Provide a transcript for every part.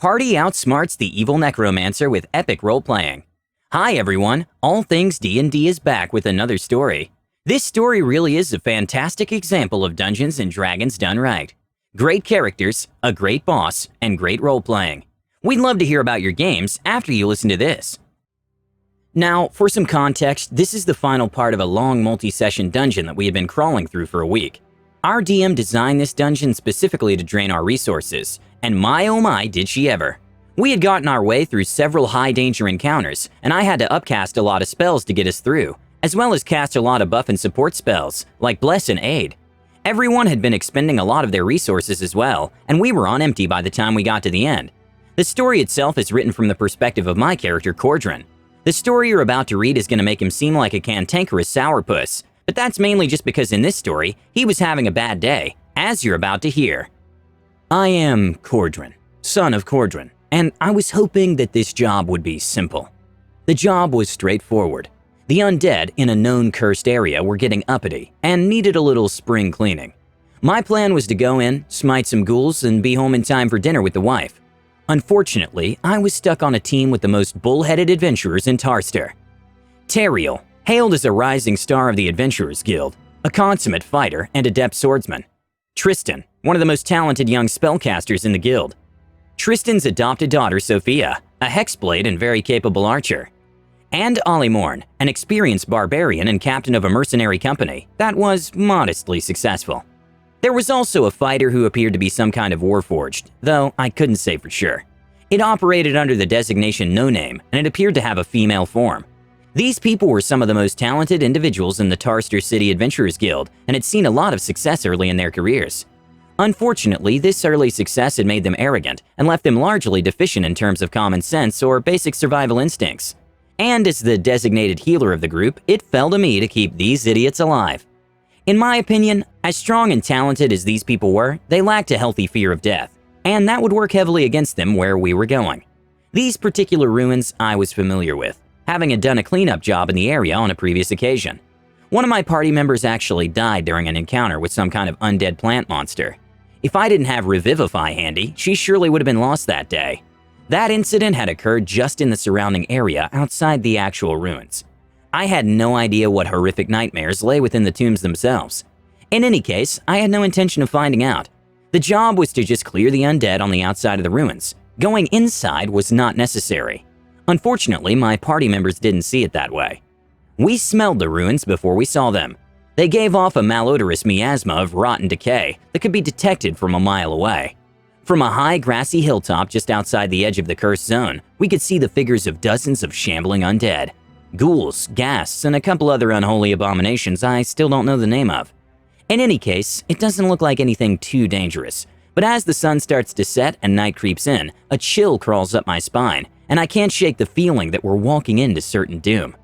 Party outsmarts the evil necromancer with epic role-playing. Hi everyone, All Things D&D is back with another story. This story really is a fantastic example of Dungeons & Dragons done right. Great characters, a great boss, and great role-playing. We'd love to hear about your games after you listen to this. Now, for some context, this is the final part of a long multi-session dungeon that we have been crawling through for a week. Our DM designed this dungeon specifically to drain our resources, and my oh my did she ever. We had gotten our way through several high-danger encounters, and I had to upcast a lot of spells to get us through, as well as cast a lot of buff and support spells, like Bless and Aid. Everyone had been expending a lot of their resources as well, and we were on empty by the time we got to the end. The story itself is written from the perspective of my character, Cordrin. The story you're about to read is going to make him seem like a cantankerous sourpuss, but that's mainly just because in this story, he was having a bad day, as you're about to hear. I am Cordrin, son of Cordrin, and I was hoping that this job would be simple. The job was straightforward. The undead in a known cursed area were getting uppity and needed a little spring cleaning. My plan was to go in, smite some ghouls, and be home in time for dinner with the wife. Unfortunately, I was stuck on a team with the most bullheaded adventurers in Tarster. Teriel, hailed as a rising star of the Adventurers Guild, a consummate fighter and adept swordsman. Tristan, one of the most talented young spellcasters in the guild. Tristan's adopted daughter, Sophia, a hexblade and very capable archer. And Ollie Morn, an experienced barbarian and captain of a mercenary company that was modestly successful. There was also a fighter who appeared to be some kind of warforged, though I couldn't say for sure. It operated under the designation No Name, and it appeared to have a female form. These people were some of the most talented individuals in the Tarster City Adventurers Guild and had seen a lot of success early in their careers. Unfortunately, this early success had made them arrogant and left them largely deficient in terms of common sense or basic survival instincts. And as the designated healer of the group, it fell to me to keep these idiots alive. In my opinion, as strong and talented as these people were, they lacked a healthy fear of death, and that would work heavily against them where we were going. These particular ruins I was familiar with, having done a cleanup job in the area on a previous occasion. One of my party members actually died during an encounter with some kind of undead plant monster. If I didn't have Revivify handy, she surely would have been lost that day. That incident had occurred just in the surrounding area outside the actual ruins. I had no idea what horrific nightmares lay within the tombs themselves. In any case, I had no intention of finding out. The job was to just clear the undead on the outside of the ruins. Going inside was not necessary. Unfortunately, my party members didn't see it that way. We smelled the ruins before we saw them. They gave off a malodorous miasma of rotten decay that could be detected from a mile away. From a high grassy hilltop just outside the edge of the cursed zone, we could see the figures of dozens of shambling undead. Ghouls, ghasts, and a couple other unholy abominations I still don't know the name of. In any case, it doesn't look like anything too dangerous, but as the sun starts to set and night creeps in, a chill crawls up my spine, and I can't shake the feeling that we're walking into certain doom.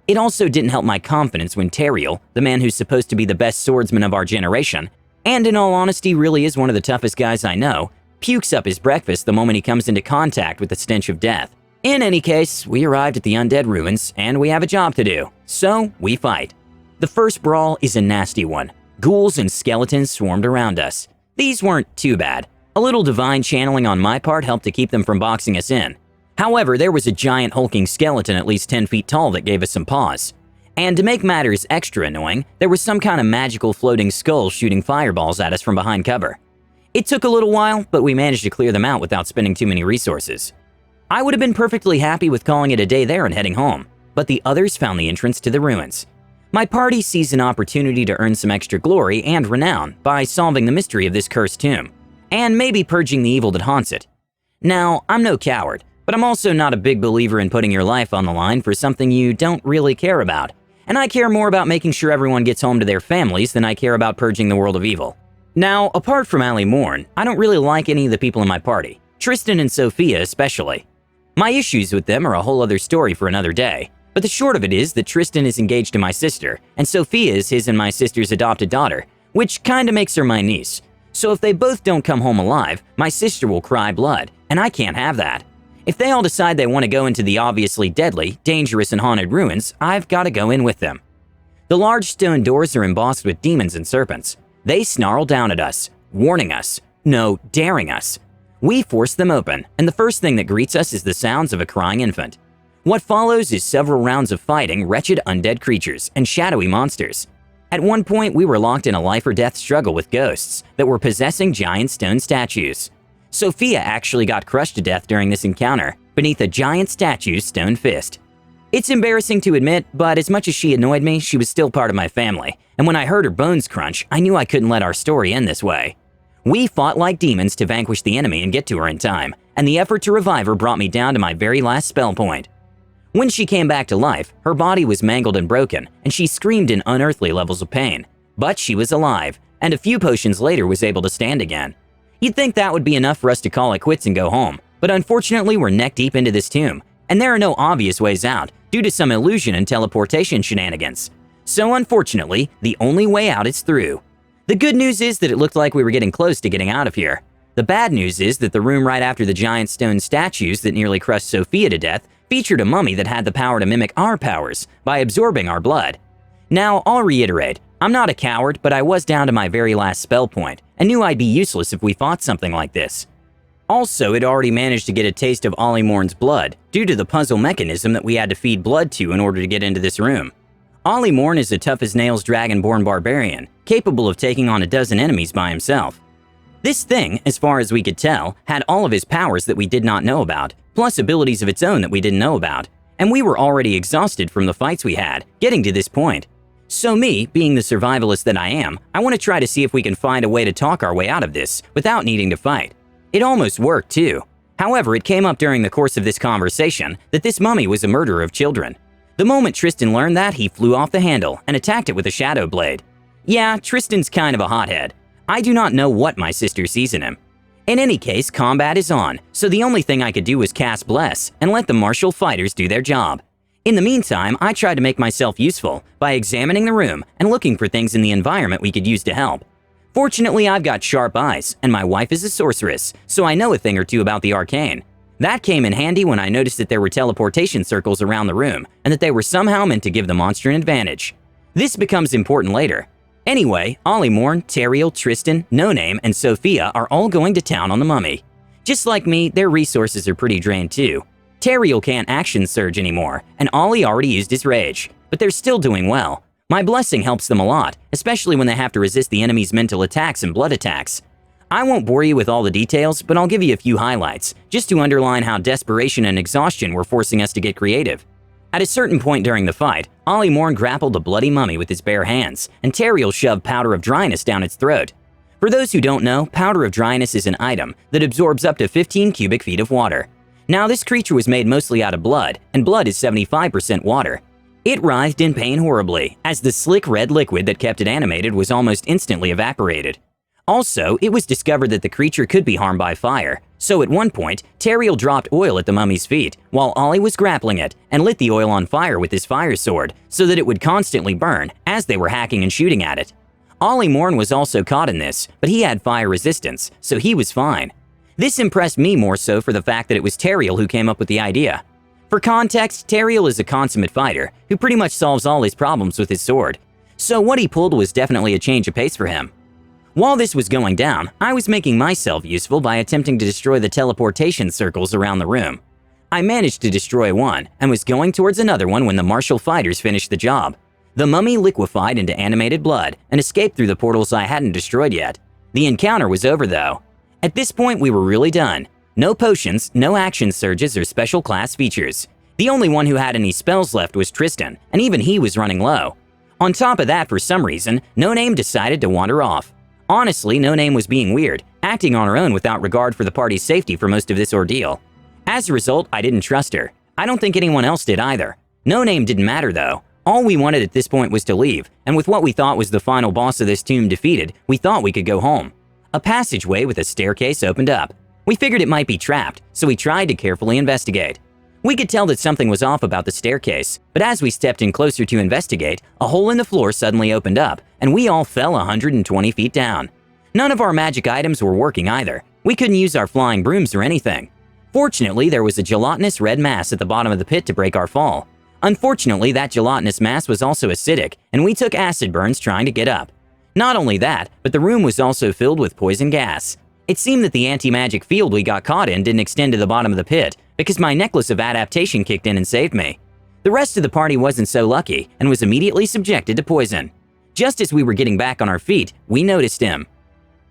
It also didn't help my confidence when Teriel, the man who's supposed to be the best swordsman of our generation, and in all honesty really is one of the toughest guys I know, pukes up his breakfast the moment he comes into contact with the stench of death. In any case, we arrived at the undead ruins, and we have a job to do, so we fight. The first brawl is a nasty one. Ghouls and skeletons swarmed around us. These weren't too bad. A little divine channeling on my part helped to keep them from boxing us in. However, there was a giant hulking skeleton at least 10 feet tall that gave us some pause. And to make matters extra annoying, there was some kind of magical floating skull shooting fireballs at us from behind cover. It took a little while, but we managed to clear them out without spending too many resources. I would have been perfectly happy with calling it a day there and heading home, but the others found the entrance to the ruins. My party sees an opportunity to earn some extra glory and renown by solving the mystery of this cursed tomb, and maybe purging the evil that haunts it. Now, I'm no coward, but I'm also not a big believer in putting your life on the line for something you don't really care about, and I care more about making sure everyone gets home to their families than I care about purging the world of evil. Now, apart from Ollie Morn, I don't really like any of the people in my party, Tristan and Sophia especially. My issues with them are a whole other story for another day, but the short of it is that Tristan is engaged to my sister, and Sophia is his and my sister's adopted daughter, which kinda makes her my niece. So if they both don't come home alive, my sister will cry blood, and I can't have that. If they all decide they want to go into the obviously deadly, dangerous, and haunted ruins, I've got to go in with them. The large stone doors are embossed with demons and serpents. They snarl down at us, warning us, no, daring us. We force them open, and the first thing that greets us is the sounds of a crying infant. What follows is several rounds of fighting wretched undead creatures and shadowy monsters. At one point, we were locked in a life-or-death struggle with ghosts that were possessing giant stone statues. Sophia actually got crushed to death during this encounter beneath a giant statue's stone fist. It's embarrassing to admit, but as much as she annoyed me, she was still part of my family, and when I heard her bones crunch, I knew I couldn't let our story end this way. We fought like demons to vanquish the enemy and get to her in time, and the effort to revive her brought me down to my very last spell point. When she came back to life, her body was mangled and broken, and she screamed in unearthly levels of pain. But she was alive, and a few potions later was able to stand again. You'd think that would be enough for us to call it quits and go home, but unfortunately we're neck deep into this tomb, and there are no obvious ways out due to some illusion and teleportation shenanigans. So unfortunately, the only way out is through. The good news is that it looked like we were getting close to getting out of here. The bad news is that the room right after the giant stone statues that nearly crushed Sophia to death featured a mummy that had the power to mimic our powers by absorbing our blood. Now, I'll reiterate, I'm not a coward, but I was down to my very last spell point and knew I'd be useless if we fought something like this. Also, it already managed to get a taste of Ollie Morn's blood due to the puzzle mechanism that we had to feed blood to in order to get into this room. Ollie Morn is a tough-as-nails dragonborn barbarian, capable of taking on a dozen enemies by himself. This thing, as far as we could tell, had all of his powers that we did not know about, plus abilities of its own that we didn't know about, and we were already exhausted from the fights we had, getting to this point. So me, being the survivalist that I am, I want to try to see if we can find a way to talk our way out of this without needing to fight. It almost worked too. However, it came up during the course of this conversation that this mummy was a murderer of children. The moment Tristan learned that, he flew off the handle and attacked it with a shadow blade. Yeah, Tristan's kind of a hothead. I do not know what my sister sees in him. In any case, combat is on, so the only thing I could do was cast Bless and let the martial fighters do their job. In the meantime, I tried to make myself useful by examining the room and looking for things in the environment we could use to help. Fortunately, I've got sharp eyes, and my wife is a sorceress, so I know a thing or two about the arcane. That came in handy when I noticed that there were teleportation circles around the room and that they were somehow meant to give the monster an advantage. This becomes important later. Anyway, Ollie Morn, Teriel, Tristan, No Name, and Sophia are all going to town on the mummy. Just like me, their resources are pretty drained too. Teriel can't action surge anymore, and Ollie already used his rage, but they're still doing well. My blessing helps them a lot, especially when they have to resist the enemy's mental attacks and blood attacks. I won't bore you with all the details, but I'll give you a few highlights, just to underline how desperation and exhaustion were forcing us to get creative. At a certain point during the fight, Ollie Morn grappled the bloody mummy with his bare hands, and Teriel shoved Powder of Dryness down its throat. For those who don't know, Powder of Dryness is an item that absorbs up to 15 cubic feet of water. Now, this creature was made mostly out of blood, and blood is 75% water. It writhed in pain horribly, as the slick red liquid that kept it animated was almost instantly evaporated. Also, it was discovered that the creature could be harmed by fire, so at one point, Teriel dropped oil at the mummy's feet while Ollie was grappling it and lit the oil on fire with his fire sword so that it would constantly burn as they were hacking and shooting at it. Ollie Morn was also caught in this, but he had fire resistance, so he was fine. This impressed me more so for the fact that it was Teriel who came up with the idea. For context, Teriel is a consummate fighter who pretty much solves all his problems with his sword, so what he pulled was definitely a change of pace for him. While this was going down, I was making myself useful by attempting to destroy the teleportation circles around the room. I managed to destroy one and was going towards another one when the martial fighters finished the job. The mummy liquefied into animated blood and escaped through the portals I hadn't destroyed yet. The encounter was over though. At this point, we were really done. No potions, no action surges or special class features. The only one who had any spells left was Tristan, and even he was running low. On top of that, for some reason, No Name decided to wander off. Honestly, No Name was being weird, acting on her own without regard for the party's safety for most of this ordeal. As a result, I didn't trust her. I don't think anyone else did either. No Name didn't matter though. All we wanted at this point was to leave, and with what we thought was the final boss of this tomb defeated, we thought we could go home. A passageway with a staircase opened up. We figured it might be trapped, so we tried to carefully investigate. We could tell that something was off about the staircase, but as we stepped in closer to investigate, a hole in the floor suddenly opened up, and we all fell 120 feet down. None of our magic items were working either. We couldn't use our flying brooms or anything. Fortunately, there was a gelatinous red mass at the bottom of the pit to break our fall. Unfortunately, that gelatinous mass was also acidic, and we took acid burns trying to get up. Not only that, but the room was also filled with poison gas. It seemed that the anti-magic field we got caught in didn't extend to the bottom of the pit because my necklace of adaptation kicked in and saved me. The rest of the party wasn't so lucky and was immediately subjected to poison. Just as we were getting back on our feet, we noticed him.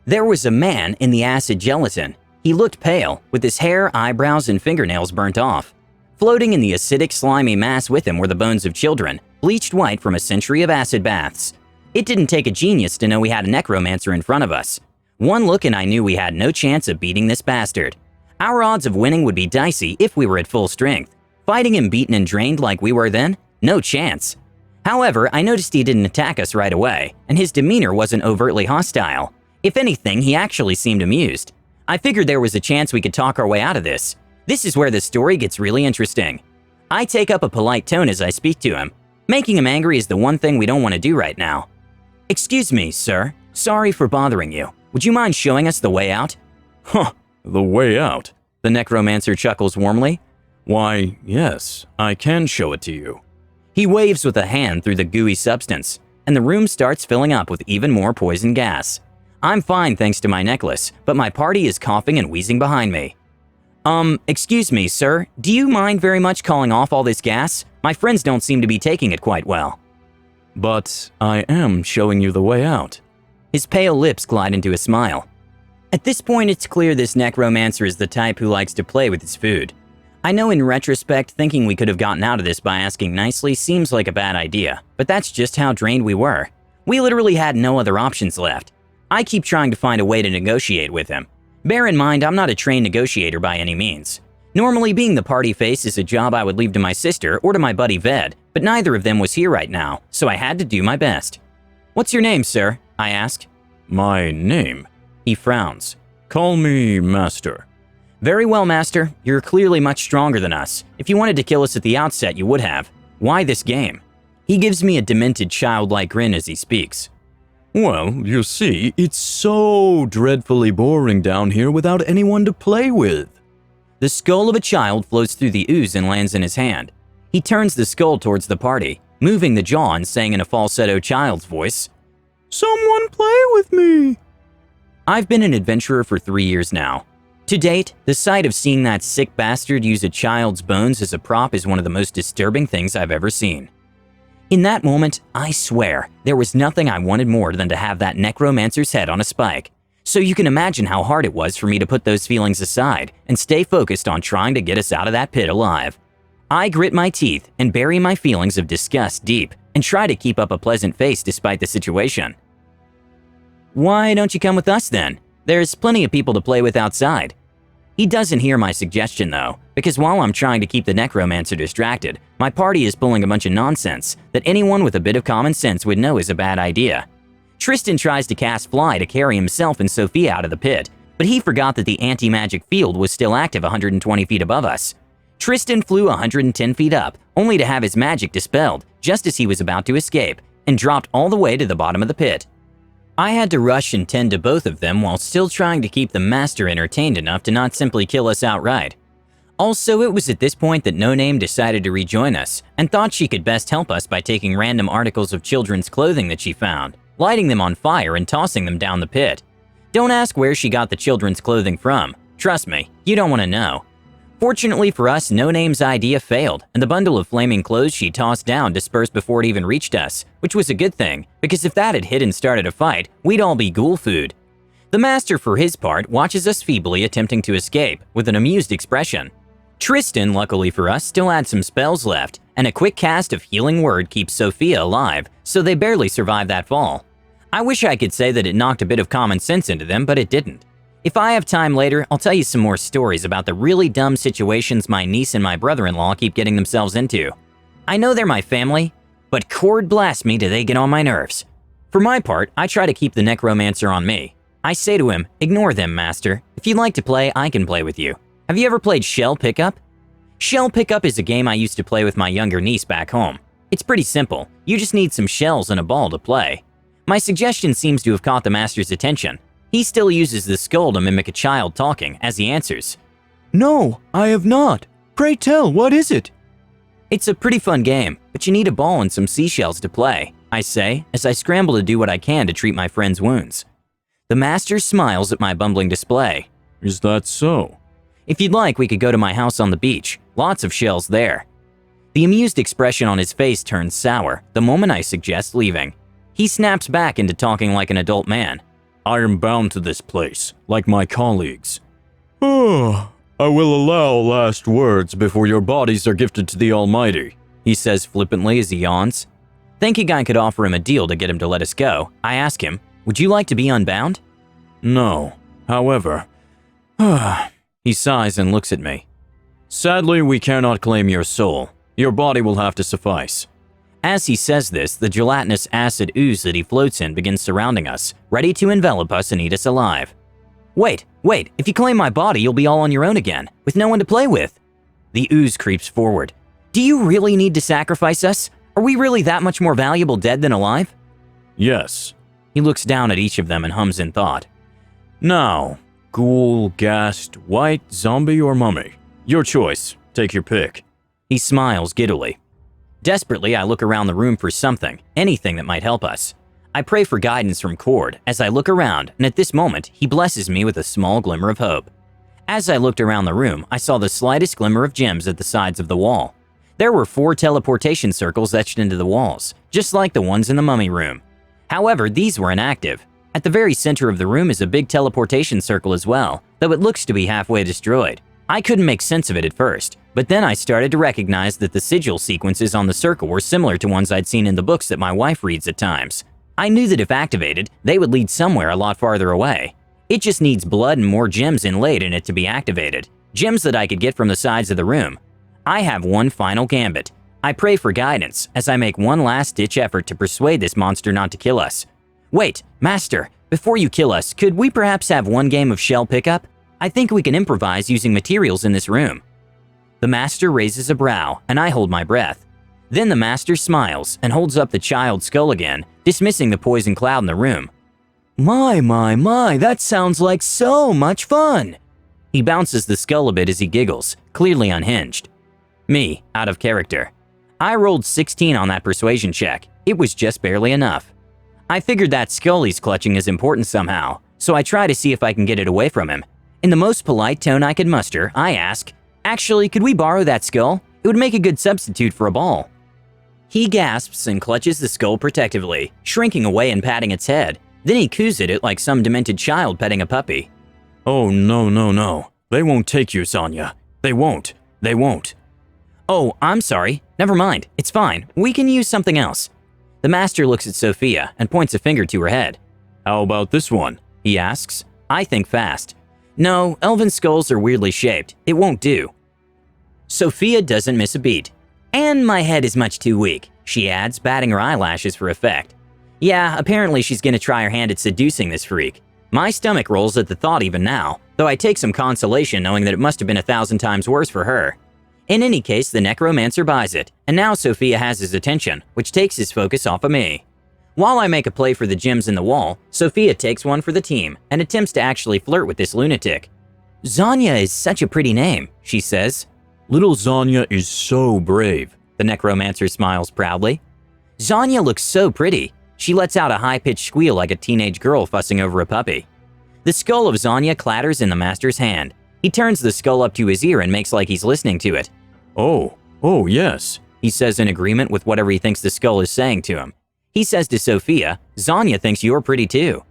There was a man in the acid gelatin. He looked pale, with his hair, eyebrows, and fingernails burnt off. Floating in the acidic, slimy mass with him were the bones of children, bleached white from a century of acid baths. It didn't take a genius to know we had a necromancer in front of us. One look and I knew we had no chance of beating this bastard. Our odds of winning would be dicey if we were at full strength. Fighting him beaten and drained like we were then? No chance. However, I noticed he didn't attack us right away, and his demeanor wasn't overtly hostile. If anything, he actually seemed amused. I figured there was a chance we could talk our way out of this. This is where the story gets really interesting. I take up a polite tone as I speak to him. Making him angry is the one thing we don't want to do right now. "Excuse me, sir. Sorry for bothering you. Would you mind showing us the way out?" "Huh, the way out?" The necromancer chuckles warmly. "Why, yes, I can show it to you." He waves with a hand through the gooey substance, and the room starts filling up with even more poison gas. I'm fine thanks to my necklace, but my party is coughing and wheezing behind me. Excuse me, sir. Do you mind very much calling off all this gas? My friends don't seem to be taking it quite well." "But I am showing you the way out." His pale lips glide into a smile. At this point, it's clear this necromancer is the type who likes to play with his food. I know in retrospect, thinking we could have gotten out of this by asking nicely seems like a bad idea, but that's just how drained we were. We literally had no other options left. I keep trying to find a way to negotiate with him. Bear in mind, I'm not a trained negotiator by any means. Normally, being the party face is a job I would leave to my sister or to my buddy Ved, but neither of them was here right now, so I had to do my best. "What's your name, sir?" I ask. "My name?" He frowns. "Call me Master." "Very well, Master. You're clearly much stronger than us. If you wanted to kill us at the outset, you would have. Why this game?" He gives me a demented childlike grin as he speaks. "Well, you see, it's so dreadfully boring down here without anyone to play with." The skull of a child floats through the ooze and lands in his hand. He turns the skull towards the party, moving the jaw and saying in a falsetto child's voice, "Someone play with me." I've been an adventurer for 3 years now. To date, the sight of seeing that sick bastard use a child's bones as a prop is one of the most disturbing things I've ever seen. In that moment, I swear, there was nothing I wanted more than to have that necromancer's head on a spike. So you can imagine how hard it was for me to put those feelings aside and stay focused on trying to get us out of that pit alive. I grit my teeth and bury my feelings of disgust deep and try to keep up a pleasant face despite the situation. "Why don't you come with us then? There's plenty of people to play with outside." He doesn't hear my suggestion though, because while I'm trying to keep the necromancer distracted, my party is pulling a bunch of nonsense that anyone with a bit of common sense would know is a bad idea. Tristan tries to cast Fly to carry himself and Sophia out of the pit, but he forgot that the anti-magic field was still active 120 feet above us. Tristan flew 110 feet up, only to have his magic dispelled just as he was about to escape, and dropped all the way to the bottom of the pit. I had to rush and tend to both of them while still trying to keep the master entertained enough to not simply kill us outright. Also, it was at this point that No Name decided to rejoin us and thought she could best help us by taking random articles of children's clothing that she found, lighting them on fire and tossing them down the pit. Don't ask where she got the children's clothing from. Trust me, you don't want to know. Fortunately for us, No Name's idea failed, and the bundle of flaming clothes she tossed down dispersed before it even reached us, which was a good thing, because if that had hit and started a fight, we'd all be ghoul food. The master, for his part, watches us feebly attempting to escape, with an amused expression. Tristan, luckily for us, still had some spells left, and a quick cast of Healing Word keeps Sophia alive, so they barely survived that fall. I wish I could say that it knocked a bit of common sense into them, but it didn't. If I have time later, I'll tell you some more stories about the really dumb situations my niece and my brother-in-law keep getting themselves into. I know they're my family, but cord blast me do they get on my nerves. For my part, I try to keep the necromancer on me. I say to him, "Ignore them, master. If you'd like to play, I can play with you." Have you ever played Shell Pickup? Shell Pickup is a game I used to play with my younger niece back home. It's pretty simple. You just need some shells and a ball to play. My suggestion seems to have caught the master's attention. He still uses the skull to mimic a child talking as he answers. "No, I have not. Pray tell, what is it?" "It's a pretty fun game, but you need a ball and some seashells to play," I say as I scramble to do what I can to treat my friend's wounds. The master smiles at my bumbling display. Is that so? If you'd like, we could go to my house on the beach. Lots of shells there. The amused expression on his face turns sour the moment I suggest leaving. He snaps back into talking like an adult man. I am bound to this place, like my colleagues. Oh, I will allow last words before your bodies are gifted to the Almighty, he says flippantly as he yawns. Thinking I could offer him a deal to get him to let us go, I ask him, would you like to be unbound? No. However, he sighs and looks at me. Sadly, we cannot claim your soul. Your body will have to suffice. As he says this, the gelatinous acid ooze that he floats in begins surrounding us, ready to envelop us and eat us alive. Wait, if you claim my body, you'll be all on your own again, with no one to play with. The ooze creeps forward. Do you really need to sacrifice us? Are we really that much more valuable dead than alive? Yes. He looks down at each of them and hums in thought. Now, ghoul, ghast, white, zombie, or mummy? Your choice. Take your pick. He smiles giddily. Desperately, I look around the room for something, anything that might help us. I pray for guidance from Cord as I look around, and at this moment, he blesses me with a small glimmer of hope. As I looked around the room, I saw the slightest glimmer of gems at the sides of the wall. There were 4 teleportation circles etched into the walls, just like the ones in the mummy room. However, these were inactive. At the very center of the room is a big teleportation circle as well, though it looks to be halfway destroyed. I couldn't make sense of it at first, but then I started to recognize that the sigil sequences on the circle were similar to ones I'd seen in the books that my wife reads at times. I knew that if activated, they would lead somewhere a lot farther away. It just needs blood and more gems inlaid in it to be activated, gems that I could get from the sides of the room. I have one final gambit. I pray for guidance as I make one last-ditch effort to persuade this monster not to kill us. Wait, Master, before you kill us, could we perhaps have one game of shell pickup? I think we can improvise using materials in this room. The master raises a brow, and I hold my breath. Then the master smiles and holds up the child's skull again, dismissing the poison cloud in the room. My, that sounds like so much fun! He bounces the skull a bit as he giggles, clearly unhinged. Me, out of character. I rolled 16 on that persuasion check. It was just barely enough. I figured that skull he's clutching is important somehow, so I try to see if I can get it away from him. In the most polite tone I could muster, I ask, actually, could we borrow that skull? It would make a good substitute for a ball. He gasps and clutches the skull protectively, shrinking away and patting its head. Then he coos at it like some demented child petting a puppy. Oh, no. They won't take you, Sonya. They won't. Oh, I'm sorry. Never mind. It's fine. We can use something else. The master looks at Sophia and points a finger to her head. How about this one? He asks. I think fast. No, elven skulls are weirdly shaped. It won't do. Sophia doesn't miss a beat. And my head is much too weak, she adds, batting her eyelashes for effect. Yeah, apparently she's gonna try her hand at seducing this freak. My stomach rolls at the thought even now, though I take some consolation knowing that it must have been 1,000 times worse for her. In any case, the necromancer buys it, and now Sophia has his attention, which takes his focus off of me. While I make a play for the gems in the wall, Sophia takes one for the team and attempts to actually flirt with this lunatic. Zanya is such a pretty name, she says. Little Zanya is so brave, the necromancer smiles proudly. Zanya looks so pretty. She lets out a high-pitched squeal like a teenage girl fussing over a puppy. The skull of Zanya clatters in the master's hand. He turns the skull up to his ear and makes like he's listening to it. Oh, yes, he says in agreement with whatever he thinks the skull is saying to him. He says to Sophia, Zanya thinks you're pretty too.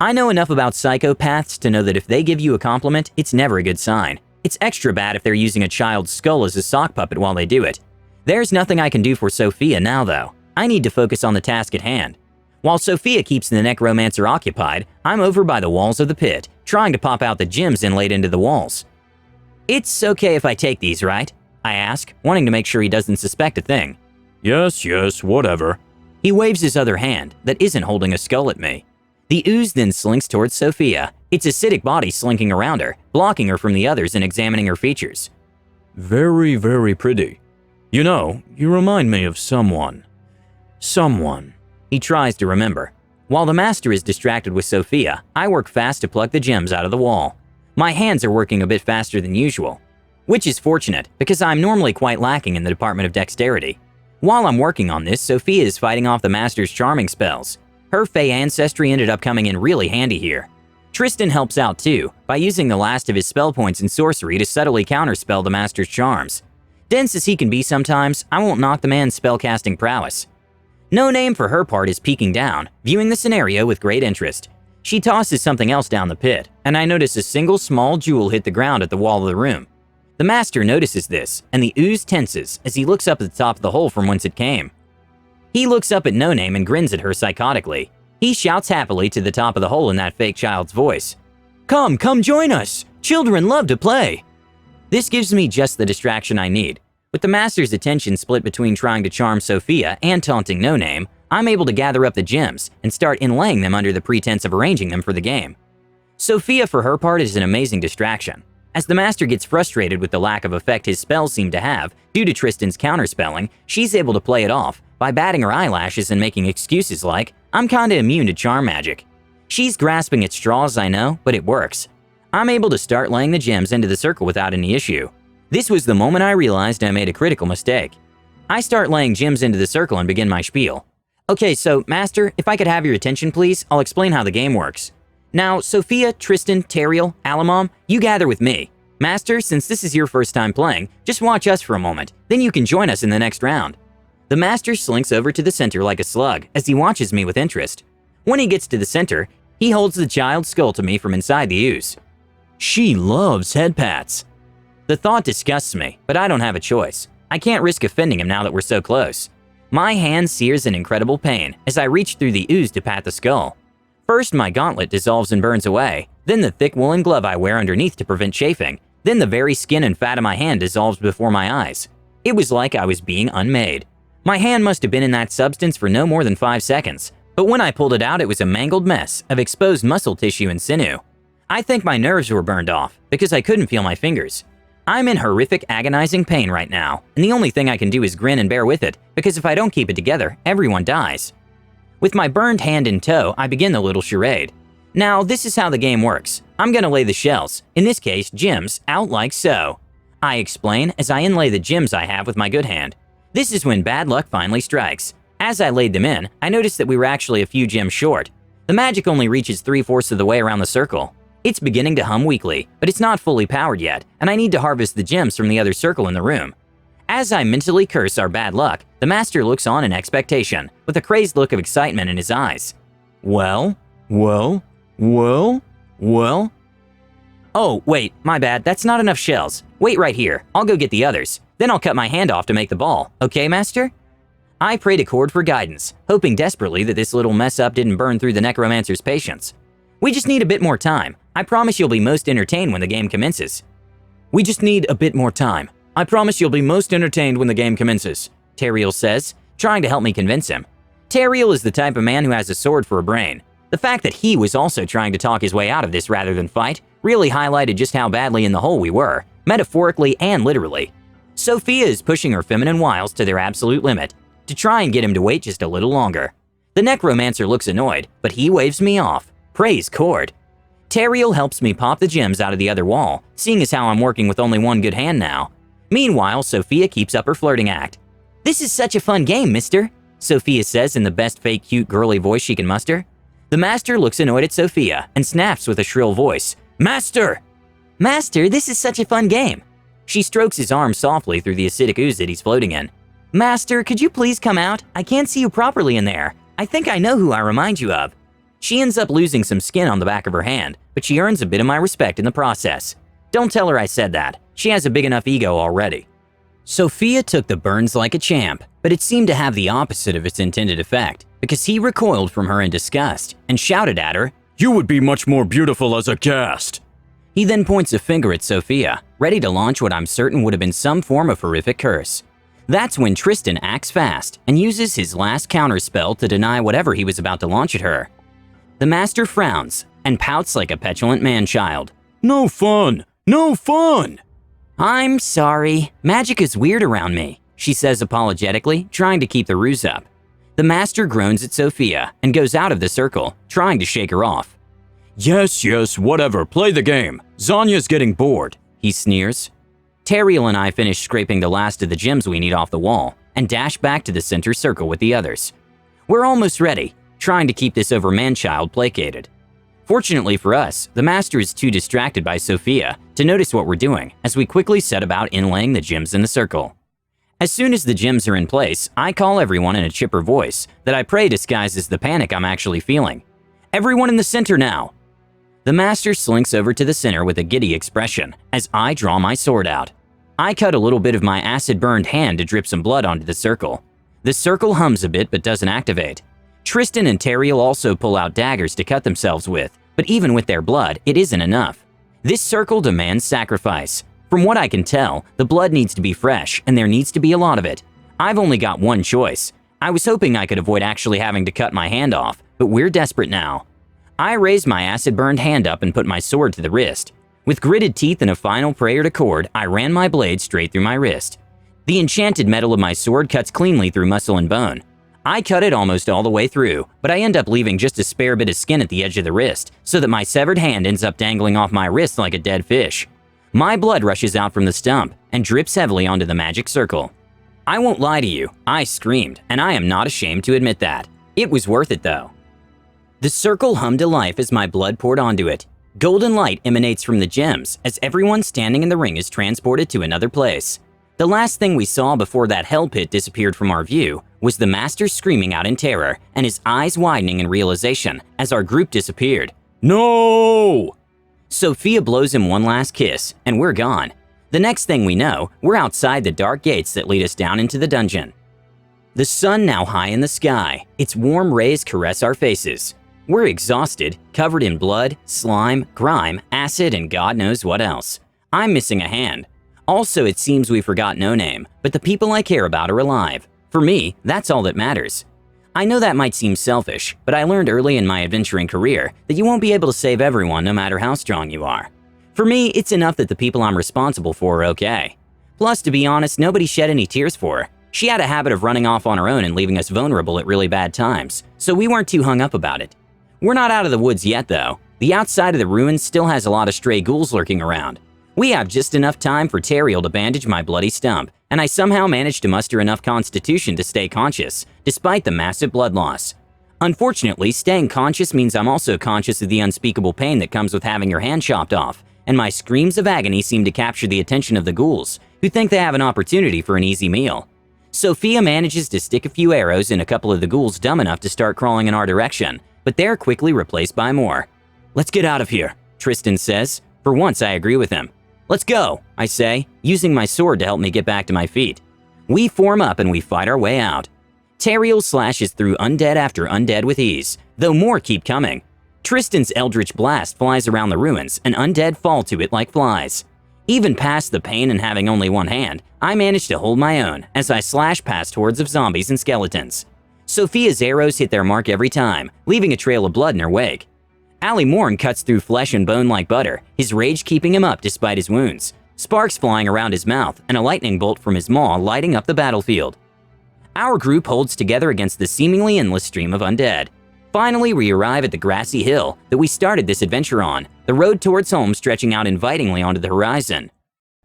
I know enough about psychopaths to know that if they give you a compliment, it's never a good sign. It's extra bad if they're using a child's skull as a sock puppet while they do it. There's nothing I can do for Sophia now though. I need to focus on the task at hand. While Sophia keeps the necromancer occupied, I'm over by the walls of the pit, trying to pop out the gems inlaid into the walls. It's okay if I take these, right? I ask, wanting to make sure he doesn't suspect a thing. Yes, whatever. He waves his other hand that isn't holding a skull at me. The ooze then slinks towards Sophia, its acidic body slinking around her, blocking her from the others and examining her features. Very, very pretty. You know, you remind me of someone. He tries to remember. While the master is distracted with Sophia, I work fast to pluck the gems out of the wall. My hands are working a bit faster than usual, which is fortunate because I'm normally quite lacking in the department of dexterity. While I'm working on this, Sophia is fighting off the master's charming spells. Her Fey ancestry ended up coming in really handy here. Tristan helps out too, by using the last of his spell points in sorcery to subtly counterspell the Master's charms. Dense as he can be sometimes, I won't knock the man's spellcasting prowess. No Name for her part is peeking down, viewing the scenario with great interest. She tosses something else down the pit, and I notice a single small jewel hit the ground at the wall of the room. The Master notices this, and the ooze tenses as he looks up at the top of the hole from whence it came. He looks up at No Name and grins at her psychotically. He shouts happily to the top of the hole in that fake child's voice. Come join us! Children love to play! This gives me just the distraction I need. With the Master's attention split between trying to charm Sophia and taunting No Name, I'm able to gather up the gems and start inlaying them under the pretense of arranging them for the game. Sophia, for her part, is an amazing distraction. As the Master gets frustrated with the lack of effect his spells seem to have due to Tristan's counterspelling, she's able to play it off by batting her eyelashes and making excuses like, I'm kinda immune to charm magic. She's grasping at straws, I know, but it works. I'm able to start laying the gems into the circle without any issue. This was the moment I realized I made a critical mistake. I start laying gems into the circle and begin my spiel. Okay, so Master, if I could have your attention please, I'll explain how the game works. Now, Sophia, Tristan, Teriel, Alamam, you gather with me. Master, since this is your first time playing, just watch us for a moment, then you can join us in the next round. The Master slinks over to the center like a slug as he watches me with interest. When he gets to the center, he holds the child's skull to me from inside the ooze. She loves head pats. The thought disgusts me, but I don't have a choice. I can't risk offending him now that we're so close. My hand sears in incredible pain as I reach through the ooze to pat the skull. First, my gauntlet dissolves and burns away, then the thick woolen glove I wear underneath to prevent chafing, then the very skin and fat of my hand dissolves before my eyes. It was like I was being unmade. My hand must have been in that substance for no more than 5 seconds, but when I pulled it out it was a mangled mess of exposed muscle tissue and sinew. I think my nerves were burned off because I couldn't feel my fingers. I'm in horrific, agonizing pain right now, and the only thing I can do is grin and bear with it, because if I don't keep it together, everyone dies. With my burned hand in tow, I begin the little charade. Now, this is how the game works. I'm gonna lay the shells, in this case, gems, out like so. I explain as I inlay the gems I have with my good hand. This is when bad luck finally strikes. As I laid them in, I noticed that we were actually a few gems short. The magic only reaches 3/4 of the way around the circle. It's beginning to hum weakly, but it's not fully powered yet, and I need to harvest the gems from the other circle in the room. As I mentally curse our bad luck, the Master looks on in expectation, with a crazed look of excitement in his eyes. Well? Oh, wait, my bad, that's not enough shells. Wait right here, I'll go get the others. Then I'll cut my hand off to make the ball, okay, Master? I prayed a Cord for guidance, hoping desperately that this little mess-up didn't burn through the necromancer's patience. We just need a bit more time. I promise you'll be most entertained when the game commences. We just need a bit more time. I promise you'll be most entertained when the game commences, Teriel says, trying to help me convince him. Teriel is the type of man who has a sword for a brain. The fact that he was also trying to talk his way out of this rather than fight really highlighted just how badly in the hole we were, metaphorically and literally. Sophia is pushing her feminine wiles to their absolute limit to try and get him to wait just a little longer. The necromancer looks annoyed, but he waves me off. Praise Cord. Teriel helps me pop the gems out of the other wall, seeing as how I'm working with only one good hand now. Meanwhile, Sophia keeps up her flirting act. This is such a fun game, mister, Sophia says in the best fake cute girly voice she can muster. The Master looks annoyed at Sophia and snaps with a shrill voice. Master! Master, this is such a fun game. She strokes his arm softly through the acidic ooze that he's floating in. Master, could you please come out? I can't see you properly in there. I think I know who I remind you of. She ends up losing some skin on the back of her hand, but she earns a bit of my respect in the process. Don't tell her I said that. She has a big enough ego already. Sophia took the burns like a champ, but it seemed to have the opposite of its intended effect, because he recoiled from her in disgust and shouted at her, You would be much more beautiful as a ghast. He then points a finger at Sophia, ready to launch what I'm certain would have been some form of horrific curse. That's when Tristan acts fast and uses his last counterspell to deny whatever he was about to launch at her. The Master frowns and pouts like a petulant man-child. No fun! No fun! I'm sorry, magic is weird around me, she says apologetically, trying to keep the ruse up. The Master groans at Sophia and goes out of the circle, trying to shake her off. Yes, whatever, play the game. Zanya's getting bored, he sneers. Teriel and I finish scraping the last of the gems we need off the wall and dash back to the center circle with the others. We're almost ready. trying to keep this overman child placated. Fortunately for us, the master is too distracted by Sophia to notice what we're doing as we quickly set about inlaying the gems in the circle. As soon as the gems are in place, I call everyone in a chipper voice that I pray disguises the panic I'm actually feeling. Everyone in the center now! The master slinks over to the center with a giddy expression as I draw my sword out. I cut a little bit of my acid-burned hand to drip some blood onto the circle. The circle hums a bit but doesn't activate. Tristan and Teriel also pull out daggers to cut themselves with, but even with their blood, it isn't enough. This circle demands sacrifice. From what I can tell, the blood needs to be fresh, and there needs to be a lot of it. I've only got one choice. I was hoping I could avoid actually having to cut my hand off, but we're desperate now. I raise my acid-burned hand up and put my sword to the wrist. With gritted teeth and a final prayer to cord, I ran my blade straight through my wrist. The enchanted metal of my sword cuts cleanly through muscle and bone. I cut it almost all the way through, but I end up leaving just a spare bit of skin at the edge of the wrist, so that my severed hand ends up dangling off my wrist like a dead fish. My blood rushes out from the stump and drips heavily onto the magic circle. I won't lie to you, I screamed, and I am not ashamed to admit that. It was worth it though. The circle hummed to life as my blood poured onto it. Golden light emanates from the gems as everyone standing in the ring is transported to another place. The last thing we saw before that hell pit disappeared from our view was the master screaming out in terror and his eyes widening in realization as our group disappeared. No! Sophia blows him one last kiss, and we're gone. The next thing we know, we're outside the dark gates that lead us down into the dungeon. The sun now high in the sky, its warm rays caress our faces. We're exhausted, covered in blood, slime, grime, acid, and God knows what else. I'm missing a hand. Also, it seems we forgot No Name, but the people I care about are alive. For me, that's all that matters. I know that might seem selfish, but I learned early in my adventuring career that you won't be able to save everyone no matter how strong you are. For me, it's enough that the people I'm responsible for are okay. Plus, to be honest, nobody shed any tears for her. She had a habit of running off on her own and leaving us vulnerable at really bad times, so we weren't too hung up about it. We're not out of the woods yet though. The outside of the ruins still has a lot of stray ghouls lurking around. We have just enough time for Teriel to bandage my bloody stump, and I somehow managed to muster enough constitution to stay conscious, despite the massive blood loss. Unfortunately, staying conscious means I'm also conscious of the unspeakable pain that comes with having your hand chopped off, and my screams of agony seem to capture the attention of the ghouls, who think they have an opportunity for an easy meal. Sophia manages to stick a few arrows in a couple of the ghouls dumb enough to start crawling in our direction, but they're quickly replaced by more. "Let's get out of here," Tristan says. For once, I agree with him. "Let's go," I say, using my sword to help me get back to my feet. We form up and we fight our way out. Teriel slashes through undead after undead with ease, though more keep coming. Tristan's eldritch blast flies around the ruins and undead fall to it like flies. Even past the pain and having only one hand, I manage to hold my own as I slash past hordes of zombies and skeletons. Sophia's arrows hit their mark every time, leaving a trail of blood in her wake. Ali Morn cuts through flesh and bone like butter, his rage keeping him up despite his wounds, sparks flying around his mouth and a lightning bolt from his maw lighting up the battlefield. Our group holds together against the seemingly endless stream of undead. Finally, we arrive at the grassy hill that we started this adventure on, the road towards home stretching out invitingly onto the horizon.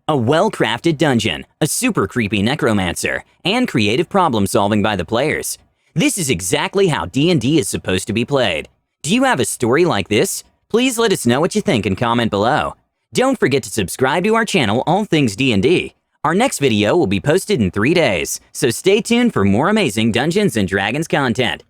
A well-crafted dungeon, a super creepy necromancer, and creative problem solving by the players. This is exactly how D&D is supposed to be played. Do you have a story like this? Please let us know what you think and comment below. Don't forget to subscribe to our channel, All Things D&D. Our next video will be posted in 3 days, so stay tuned for more amazing Dungeons & Dragons content.